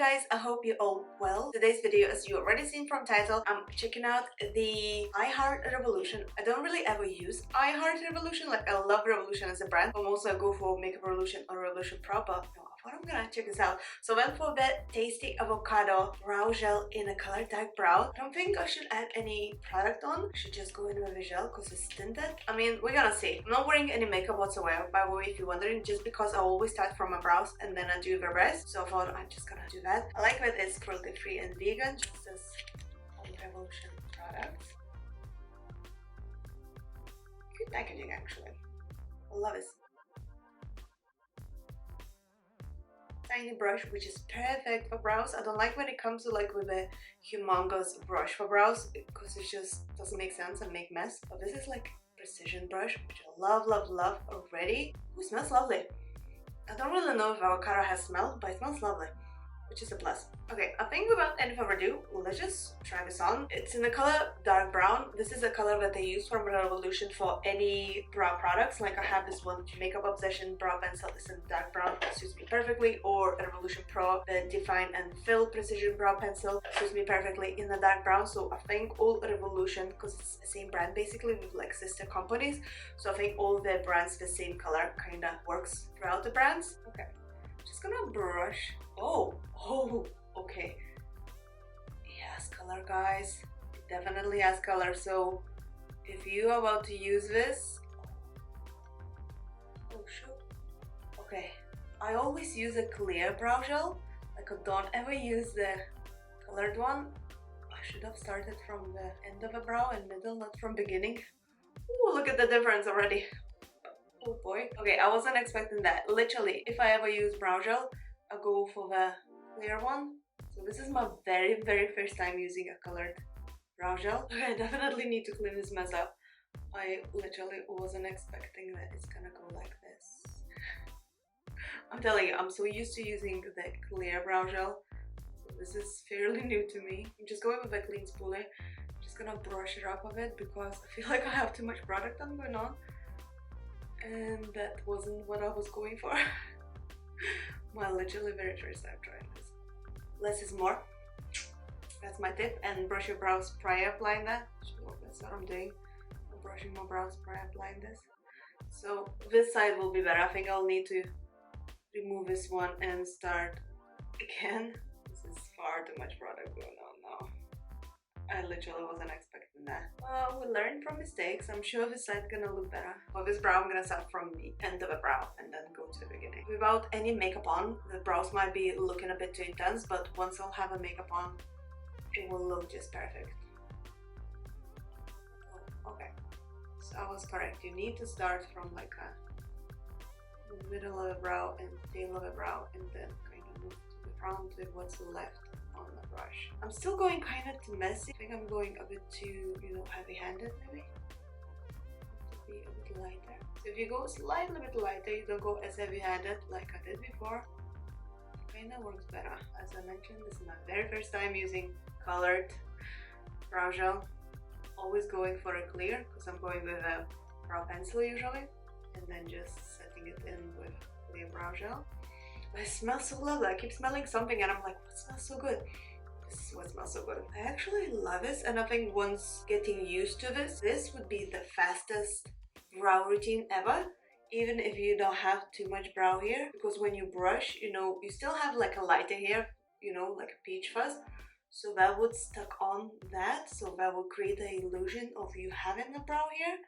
guys, I hope you're all well. Today's video, as you already seen from title, I'm checking out the iHeart Revolution. I don't really ever use iHeart Revolution, like I love Revolution as a brand, but mostly I go for Makeup Revolution or Revolution proper. No, I thought I'm gonna check this out. So I went for the tasty avocado brow gel in a color dark brown. I don't think I should add any product on. I should just go in with a gel because it's tinted. I mean, we're gonna see. I'm not wearing any makeup whatsoever, by the way, if you're wondering, just because I always start from my brows and then I do the rest. So I thought I'm just gonna do that. I like that it's cruelty free and vegan, just as all Revolution products. Good packaging actually. I love it. Tiny brush, which is perfect for brows. I don't like when it comes to like with a humongous brush for brows because it just doesn't make sense and make mess. But this is like precision brush, which I love already. Ooh, smells lovely. I don't really know if avocado has smell, but it smells lovely, which is a plus. Okay, I think without any further ado, let's just try this on. It's in the color dark brown. This is a color that they use from Revolution for any brow products. Like I have this one Makeup Obsession brow pencil. It's in dark brown, it suits me perfectly. Or a Revolution Pro, the Define and Fill Precision Brow Pencil, suits me perfectly in the dark brown. So I think all Revolution, because it's the same brand basically with like sister companies, so I think all the brands the same color kind of works throughout the brands. Okay, just gonna brush. Oh, okay. It has color, guys. It definitely has color. So if you are about to use this, oh shoot. Okay, I always use a clear brow gel. Like I don't ever use the colored one. I should have started from the end of a brow and middle, not from beginning. Ooh, look at the difference already. Oh boy. Okay, I wasn't expecting that. Literally, if I ever use brow gel, I go for the clear one. So this is my very first time using a colored brow gel. I definitely need to clean this mess up. I literally wasn't expecting that it's gonna go like this. I'm telling you, I'm so used to using the clear brow gel. So this is fairly new to me. I'm just going with a clean spoolie. I'm just gonna brush it up a bit because I feel like I have too much product on going on. And that wasn't what I was going for. My literally very first time trying this. Less is more. That's my tip. And brush your brows prior applying that. So that's what I'm doing. I'm brushing my brows prior applying this. So this side will be better. I think I'll need to remove this one and start again. This is far too much product going on now. I literally wasn't expecting that. Well, we learn from mistakes. I'm sure this side's gonna look better. For this brow, I'm gonna start from the end of the brow and then go to the beginning. Without any makeup on, the brows might be looking a bit too intense, but once I'll have a makeup on, it will look just perfect. Oh, okay, so I was correct. You need to start from like the middle of the brow and tail of the brow and then kind of move to the front with what's left on the brush. I'm still going kind of too messy. I think I'm going a bit too, heavy-handed maybe. To be a bit lighter. So if you go slightly bit lighter, you don't go as heavy-handed like I did before. It kind of works better. As I mentioned, this is my very first time using colored brow gel. Always going for a clear because I'm going with a brow pencil usually, and then just setting it in with clear brow gel. But it smells so lovely. I keep smelling something and I'm like, what smells so good? This is what smells so good. I actually love this, and I think once getting used to this would be the fastest brow routine ever. Even if you don't have too much brow hair, because when you brush, you still have like a lighter hair, like a peach fuzz. So that would stuck on that, so that will create the illusion of you having the brow hair.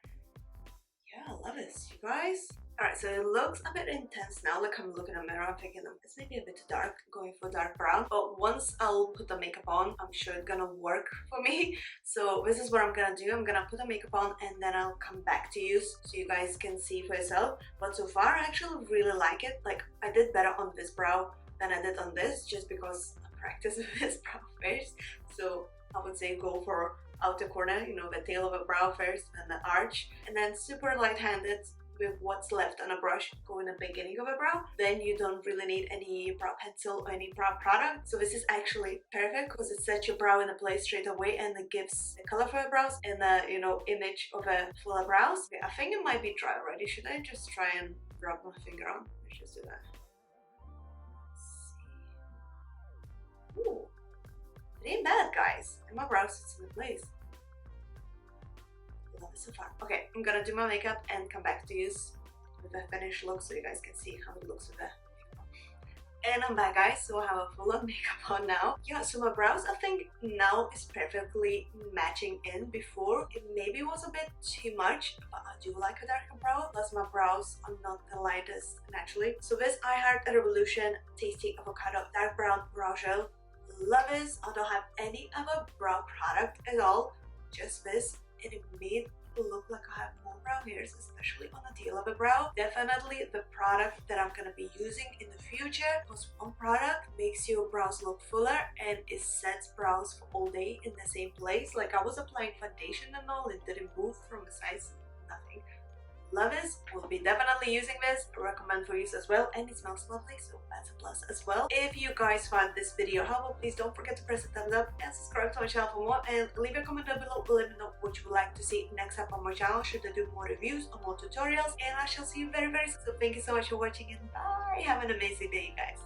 Yeah, I love this, you guys. Alright, so it looks a bit intense now. Like I'm looking in the mirror, I'm thinking it's maybe a bit too dark, going for dark brown. But once I'll put the makeup on, I'm sure it's gonna work for me. So this is what I'm gonna do. I'm gonna put the makeup on and then I'll come back to you so you guys can see for yourself. But so far, I actually really like it. Like I did better on this brow than I did on this, just because I practiced with this brow first. So I would say go for outer corner, the tail of a brow first and the arch, and then super light-handed with what's left on a brush, go in the beginning of a brow. Then you don't really need any brow pencil or any brow product. So this is actually perfect because it sets your brow in a place straight away and it gives the color for your brows and the image of a fuller brows. Okay, I think it might be dry already. Should I just try and rub my finger on? Let's just do that. Ooh, it ain't bad, guys. And my brow sits in place. Love it so far. Okay, I'm gonna do my makeup and come back to you with a finished look so you guys can see how it looks with the makeup. And I'm back, guys, so I have a full on makeup on now. Yeah, so my brows I think now is perfectly matching in. Before it maybe was a bit too much, but I do like a darker brow, plus my brows are not the lightest naturally. So this I had a Revolution Tasty Avocado Dark Brown Brow Gel. Love this. I don't have any other brow product at all, just this, and it made look like I have more brow hairs, especially on the tail of the brow. Definitely the product that I'm gonna be using in the future, because one product makes your brows look fuller and it sets brows for all day in the same place. Like I was applying foundation and all, it didn't move from the sides, nothing. Love this. We'll be definitely using this. I recommend for use as well, and it smells lovely, so that's a plus as well. If you guys found this video helpful, please don't forget to press a thumbs up and subscribe to my channel for more, and leave a comment down below. Let me know what you would like to see next up on my channel. Should I do more reviews or more tutorials? And I shall see you very soon. So thank you so much for watching, and bye. Have an amazing day, guys.